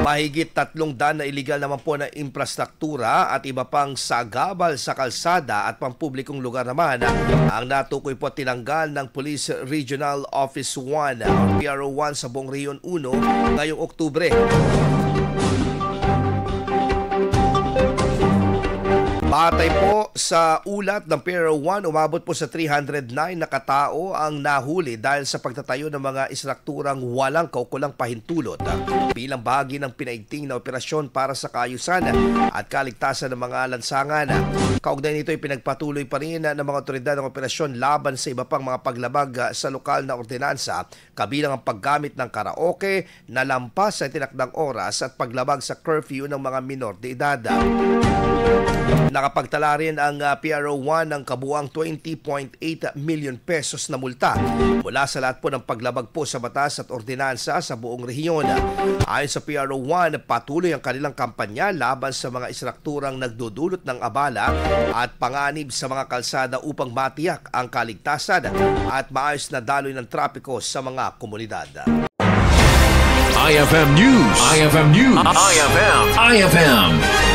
Mahigit 300 na iligal naman po na infrastruktura at iba pang sagabal sa kalsada at pampublikong lugar naman ang natukoy po tinanggal ng Police Regional Office 1 o PRO1 sa buong Rehiyon 1 ngayong Oktubre. Batay po sa ulat ng PRO1, umabot po sa 309 na katao ang nahuli dahil sa pagtatayo ng mga istrukturang walang kaukulang pahintulot bilang bahagi ng pinaigting na operasyon para sa kaayusan at kaligtasan ng mga lansangan. Kaugnay nito ay pinagpatuloy pa rin ng mga otoridad ng operasyon laban sa iba pang mga paglabag sa lokal na ordinansa, kabilang ang paggamit ng karaoke na lampas sa tinakdang oras at paglabag sa curfew ng mga minor de edad. Nakapagtala rin ang PRO1 ng kabuang 20.8 million pesos na multa mula sa lahat po ng paglabag po sa batas at ordinansa sa buong rehiyon. Ayon sa PRO1, patuloy ang kanilang kampanya laban sa mga istrukturang nagdudulot ng abala at panganib sa mga kalsada upang matiyak ang kaligtasan at maayos na daloy ng trapiko sa mga komunidad. IFM News. IFM News. IFM.